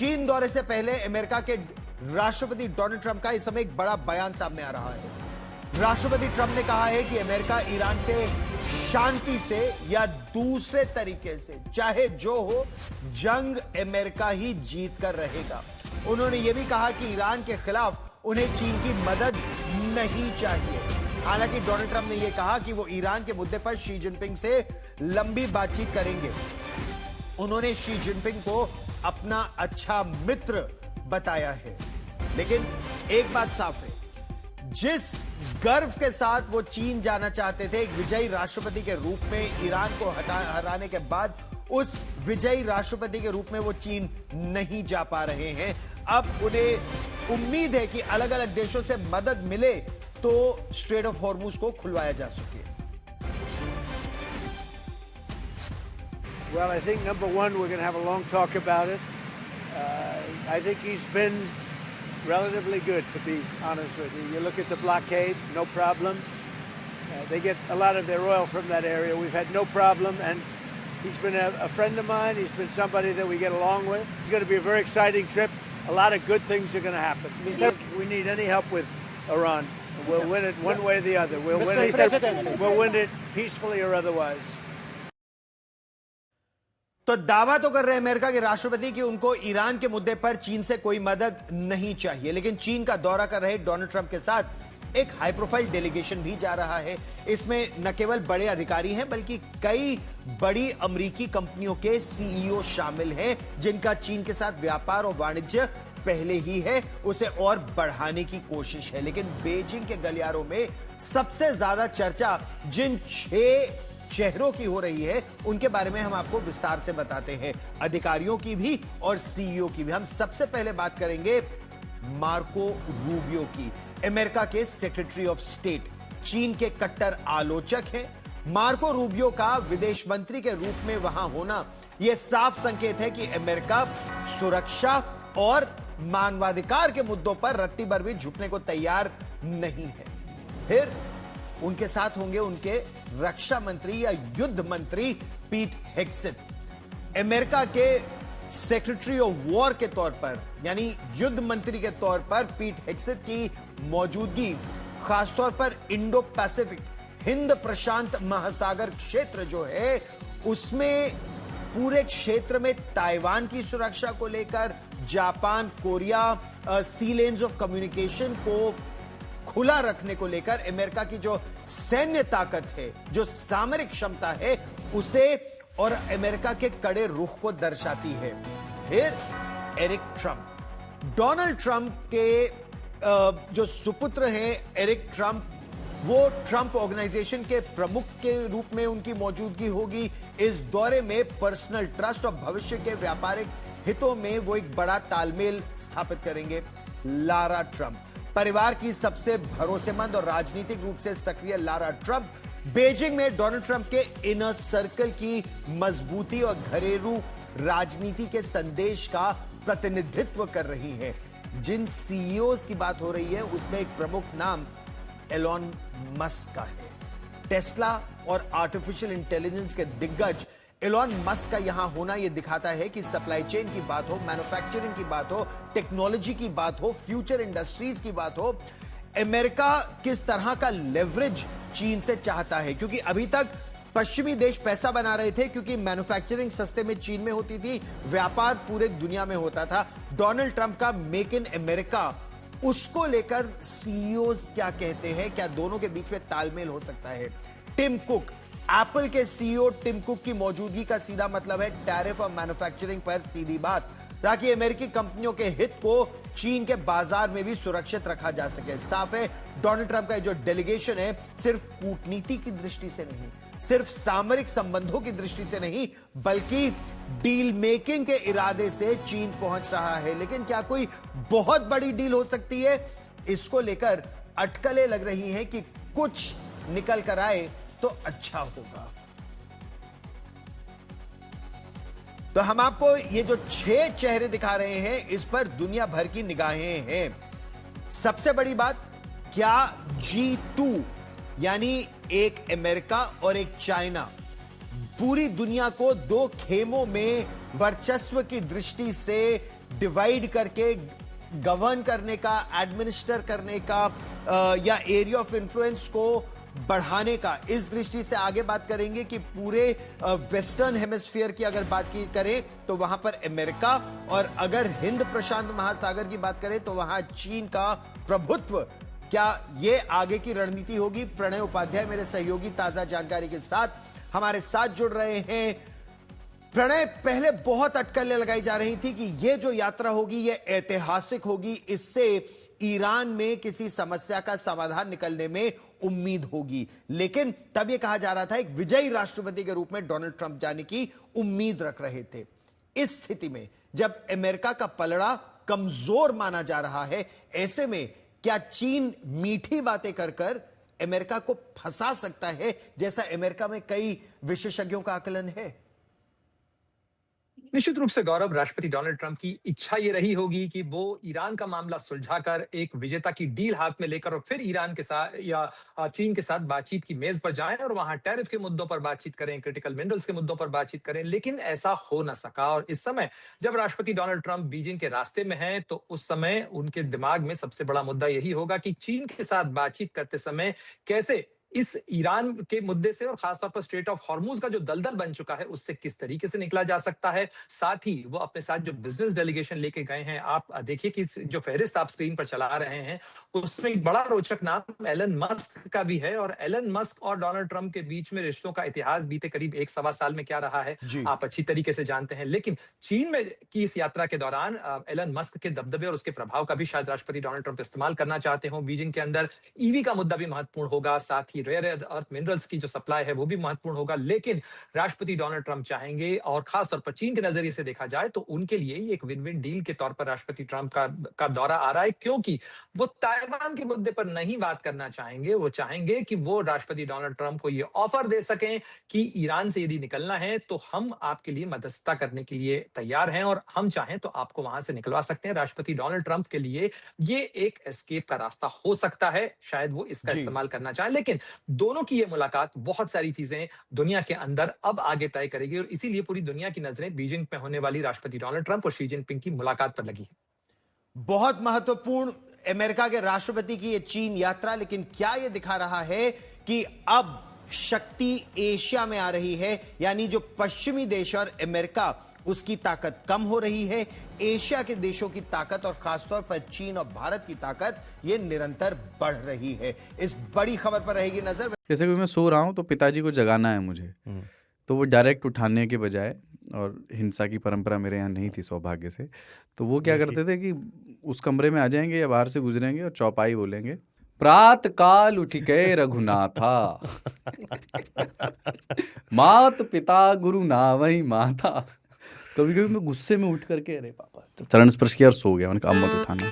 चीन दौरे से पहले अमेरिका के राष्ट्रपति डोनाल्ड ट्रंप का इस समय एक बड़ा बयान सामने आ रहा है। राष्ट्रपति ट्रंप ने कहा है कि अमेरिका ईरान से शांति से या दूसरे तरीके से चाहे जो हो, जंग अमेरिका ही जीत कर रहेगा। उन्होंने यह भी कहा कि ईरान के खिलाफ उन्हें चीन की मदद नहीं चाहिए। हालांकि डोनाल्ड ट्रंप ने यह कहा कि वो ईरान के मुद्दे पर शी जिनपिंग से लंबी बातचीत करेंगे। उन्होंने शी जिनपिंग को अपना अच्छा मित्र बताया है। लेकिन एक बात साफ है, जिस गर्व के साथ वो चीन जाना चाहते थे एक विजयी राष्ट्रपति के रूप में ईरान को हराने के बाद, उस विजयी राष्ट्रपति के रूप में वो चीन नहीं जा पा रहे हैं। अब उन्हें उम्मीद है कि अलग अलग देशों से मदद मिले तो स्ट्रेट ऑफ हॉर्मुज को खुलवाया जा सके। Well, I think number one, we're going to have a long talk about it. I think he's been relatively good, to be honest with you. You look at the blockade, no problem. They get a lot of their oil from that area. We've had no problem, and he's been a friend of mine. He's been somebody that we get along with. It's going to be a very exciting trip. A lot of good things are going to happen. We need any help with Iran. We'll win it one way or the other. We'll win it peacefully or otherwise. तो दावा तो कर रहे हैं America के राष्ट्रपति कि उनको ईरान के मुद्दे पर चीन से कोई मदद नहीं चाहिए, लेकिन चीन का दौरा कर रहे डोनाल्ड ट्रंप के साथ एक हाई प्रोफाइल डेलीगेशन भी जा रहा है। इसमें न केवल बड़े अधिकारी हैं बल्कि कई बड़ी अमेरिकी कंपनियों के सीईओ शामिल हैं, जिनका चीन के साथ व्यापार और वाणिज्य पहले ही है, उसे और बढ़ाने की कोशिश है। लेकिन बीजिंग के गलियारों में सबसे ज्यादा चर्चा जिन 6 चेहरों की हो रही है उनके बारे में हम आपको विस्तार से बताते हैं, अधिकारियों की भी और सीईओ की भी। हम सबसे पहले बात करेंगे मार्को रूबियो की, अमेरिका के सेक्रेटरी ऑफ स्टेट, चीन के कट्टर आलोचक हैं। मार्को रूबियो का विदेश मंत्री के रूप में वहां होना यह साफ संकेत है कि अमेरिका सुरक्षा और मानवाधिकार के मुद्दों पर रत्ती भर भी झुकने को तैयार नहीं है। फिर उनके साथ होंगे उनके रक्षा मंत्री या युद्ध मंत्री पीट हेग्सेथ। अमेरिका के सेक्रेटरी ऑफ वॉर के तौर पर यानी युद्ध मंत्री के तौर पर पीट हेग्सेथ की मौजूदगी खासतौर पर इंडो पैसिफिक, हिंद प्रशांत महासागर क्षेत्र जो है उसमें पूरे क्षेत्र में ताइवान की सुरक्षा को लेकर, Japan, Korea sea lanes of communication को खुला रखने को लेकर अमेरिका की जो सैन्य ताकत है, जो सामरिक क्षमता है, उसे और अमेरिका के कड़े रुख को दर्शाती है। फिर एरिक ट्रंप, डोनाल्ड ट्रंप के जो सुपुत्र हैं एरिक ट्रंप, वो ट्रंप ऑर्गेनाइजेशन के प्रमुख के रूप में उनकी मौजूदगी होगी। इस दौरे में पर्सनल ट्रस्ट और भविष्य के व्यापारिक हितों में वो एक बड़ा तालमेल स्थापित करेंगे। लारा ट्रंप, परिवार की सबसे भरोसेमंद और राजनीतिक रूप से सक्रिय लारा ट्रंप बीजिंग में डोनाल्ड ट्रंप के इनर सर्कल की मजबूती और घरेलू राजनीति के संदेश का प्रतिनिधित्व कर रही है। जिन सीईओज की बात हो रही है उसमें एक प्रमुख नाम एलॉन मस्क का है। टेस्ला और आर्टिफिशियल इंटेलिजेंस के दिग्गज एलॉन मस्क का यहां होना यह दिखाता है कि सप्लाई चेन की बात हो, मैन्युफैक्चरिंग की बात हो, टेक्नोलॉजी की बात हो, फ्यूचर इंडस्ट्रीज की बात हो, अमेरिका किस तरह का लेवरेज चीन से चाहता है। क्योंकि अभी तक पश्चिमी देश पैसा बना रहे थे क्योंकि मैन्युफैक्चरिंग सस्ते में चीन में होती थी, व्यापार पूरे दुनिया में होता था। डोनाल्ड ट्रंप का मेक इन अमेरिका, उसको लेकर सीईओज क्या कहते हैं, क्या दोनों के बीच में तालमेल हो सकता है। टिम कुक, एप्पल के सीईओ टिम कुक की मौजूदगी का सीधा मतलब है टैरिफ और मैन्युफैक्चरिंग पर सीधी बात, ताकि अमेरिकी कंपनियों के हित को चीन के बाजार में भी सुरक्षित रखा जा सके। साफ है डोनाल्ड ट्रंप का जो डेलीगेशन है सिर्फ कूटनीति की दृष्टि से नहीं, सिर्फ सामरिक संबंधों की दृष्टि से नहीं, बल्कि डील मेकिंग के इरादे से चीन पहुंच रहा है। लेकिन क्या कोई बहुत बड़ी डील हो सकती है, इसको लेकर अटकलें लग रही हैं कि कुछ निकल कर आए तो अच्छा होगा। तो हम आपको ये जो 6 चेहरे दिखा रहे हैं इस पर दुनिया भर की निगाहें हैं। सबसे बड़ी बात, क्या G2 यानी एक अमेरिका और एक चाइना पूरी दुनिया को 2 खेमों में वर्चस्व की दृष्टि से डिवाइड करके गवर्न करने का, एडमिनिस्टर करने का या एरिया ऑफ इन्फ्लुएंस को बढ़ाने का, इस दृष्टि से आगे बात करेंगे कि पूरे वेस्टर्न हेमिस्फीयर की अगर बात की करें तो वहां पर अमेरिका, और अगर हिंद प्रशांत महासागर की बात करें तो वहां चीन का प्रभुत्व। क्या ये आगे की रणनीति होगी? प्रणय उपाध्याय मेरे सहयोगी ताजा जानकारी के साथ हमारे साथ जुड़ रहे हैं। प्रणय, पहले बहुत अटकलें लगाई जा रही थी कि ये जो यात्रा होगी ये ऐतिहासिक होगी, इससे ईरान में किसी समस्या का समाधान निकलने में उम्मीद होगी, लेकिन तब यह कहा जा रहा था एक विजयी राष्ट्रपति के रूप में डोनाल्ड ट्रंप जाने की उम्मीद रख रहे थे। इस स्थिति में जब अमेरिका का पलड़ा कमजोर माना जा रहा है, ऐसे में क्या चीन मीठी बातें कर कर अमेरिका को फंसा सकता है, जैसा अमेरिका में कई विशेषज्ञों का आकलन है? निश्चित रूप से गौरव, राष्ट्रपति डोनाल्ड ट्रंप की इच्छा ये रही होगी कि वो ईरान का मामला सुलझाकर एक विजेता की डील हाथ में लेकर और फिर ईरान के साथ या चीन के साथ बातचीत की मेज पर जाएं और वहां टैरिफ के मुद्दों पर बातचीत करें, क्रिटिकल मिनरल्स के मुद्दों पर बातचीत करें, लेकिन ऐसा हो ना सका। और इस समय जब राष्ट्रपति डोनाल्ड ट्रंप बीजिंग के रास्ते में हैं, तो उस समय उनके दिमाग में सबसे बड़ा मुद्दा यही होगा कि चीन के साथ बातचीत करते समय कैसे इस ईरान के मुद्दे से और खासतौर पर स्ट्रेट ऑफ हॉर्मूज का जो दलदल बन चुका है उससे किस तरीके से निकला जा सकता है। साथ ही वो अपने साथ जो बिजनेस डेलीगेशन लेके गए हैं, आप देखिए कि जो फहरिस्त आप स्क्रीन पर चला रहे हैं उसमें एक बड़ा रोचक नाम एलन मस्क का भी है। और एलन मस्क और डोनाल्ड ट्रंप के बीच में रिश्तों का इतिहास बीते करीब 1 सवा साल में क्या रहा है आप अच्छी तरीके से जानते हैं। लेकिन चीन में की इस यात्रा के दौरान एलन मस्क के दबदबे और उसके प्रभाव का भी शायद राष्ट्रपति डोनाल्ड ट्रंप इस्तेमाल करना चाहते हो। बीजिंग के अंदर ईवी का मुद्दा भी महत्वपूर्ण होगा, साथ ही रेयर अर्थ मिनरल्स की जो सप्लाई है वो भी महत्वपूर्ण होगा। लेकिन राष्ट्रपति डोनाल्ड ट्रंप चाहेंगे, और खासतौर पर चीन के नजरिए से देखा जाए तो उनके लिए ये एक विन विन डील के तौर पर राष्ट्रपति ट्रंप का दौरा आ रहा है, क्योंकि वो ताइवान के मुद्दे पर नहीं बात करना चाहेंगे। वो चाहेंगे कि वो राष्ट्रपति डोनाल्ड ट्रंप को ये ऑफर दे सकें कि ईरान से यदि निकलना है तो हम आपके लिए मध्यस्थता करने के लिए तैयार हैं, और हम चाहें तो आपको वहां से निकलवा सकते हैं। राष्ट्रपति डोनाल्ड ट्रंप के लिए ये एक एस्केप का रास्ता हो सकता है, शायद वो इसका इस्तेमाल करना चाहें। लेकिन दोनों की ये मुलाकात बहुत सारी चीजें दुनिया के अंदर अब आगे तय करेगी, और इसीलिए पूरी दुनिया की नजरें बीजिंग में होने वाली राष्ट्रपति डोनाल्ड ट्रंप और शी जिनपिंग की मुलाकात पर लगी है। बहुत महत्वपूर्ण अमेरिका के राष्ट्रपति की ये चीन यात्रा, लेकिन क्या यह दिखा रहा है कि अब शक्ति एशिया में आ रही है, यानी जो पश्चिमी देश और अमेरिका उसकी ताकत कम हो रही है, एशिया के देशों की ताकत और खासतौर पर चीन और भारत की ताकत ये निरंतर बढ़ रही है। इस बड़ी खबर पर रहेगी नजर। जैसे कि मैं सो रहा हूँ तो पिताजी को जगाना है मुझे, तो वो डायरेक्ट उठाने के बजाय, और हिंसा की परंपरा मेरे यहाँ नहीं थी सौभाग्य से, तो वो क्या करते थे कि उस कमरे में आ जाएंगे या बाहर से गुजरेंगे और चौपाई बोलेंगे, प्रात काल उठ गए रघुनाथा मात पिता गुरु नावई माता। कभी कभी मैं गुस्से में उठ करके अरे पापा चरण स्पर्श किया और सो गया। मैंने कहा अब मत उठाना।